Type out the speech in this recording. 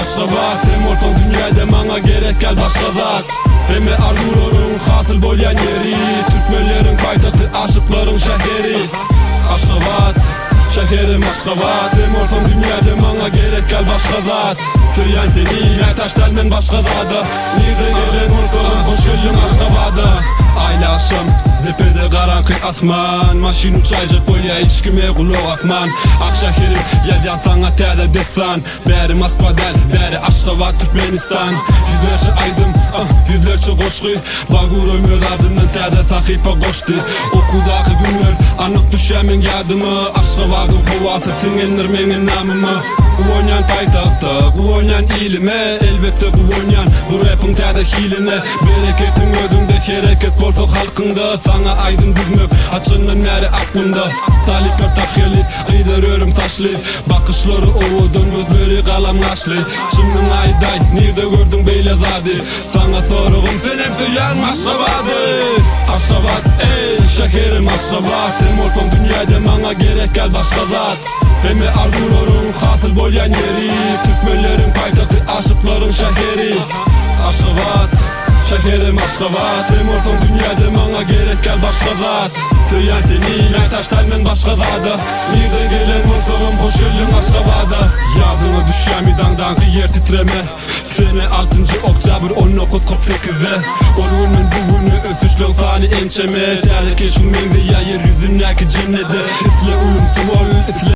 Aşgabat hem ortaň dünýäde maňa gerek gel başga zat. Hemme arzularım hasıl bolýan yeri, türkmenleriň paýtagty, aşyklaryň şäheri. Aşgabat, şäherim Aşgabat, hem ortaň dünýäde maňa gerek gel başga zat. Türýän seni, ýa-taşdan men başga zada. Nirden gelen ortagym, hoş geldin Aşgabat'a. Aylaşım, depede garanky asman, maşin uçayjak bolýa hiç kime gulak atman. Akşahirim, ýa-da saňa täze destan, bäri Moskwadal, bäri Aşgabat, Türkmenistan. Yüzlerce aydım, yüzlerce goşgy, Bagur ömür adından täze sahypa goşdy. Okudaky günler, anyk düşämen ýadyma, Aşgabatyň howasy tiňendir meňe namyma. Uwonyan paýtagta, uwonyan ilime, elbetde uwonyan bu rapyň täze hiline. Bereketiň ödüňde hereket bolsa halkynda, saňa aýdym düzmek açyndan näre aklymda. Talipler tahyli, ýa-da taşly, bakışlary owadan gözleri galam gaşly. Çymyň aýday, nirde gördüň beýle zady? Saňa soragym, sen hem söýän Aşgabaty. Aşgabat, ey şäherim Aşgabat, hem ortaň dünýäde maňa gerek gel başga zat. Hemme arzularym hasıl bolýan yeri, türkmenleriň paýtagty, aşyklaryň şäheri. Aşgabat, şäherim Aşgabat, hem ortaň dünýäde maňa gerek gel başga zat. Türýän seni, ýa-taşdan men başga zada. Nirden gelen ortagym, hoş geldin Aşgabat'a. Ýadyňa düşýän midaňdan yer titreme. Sene 6 oktyabr 1948'de. Ol günün bugünü ösüşlüň sany ençeme. Täze keşiň meňde ýa yer ýüzündäki jennede. Isle ulum ol, isle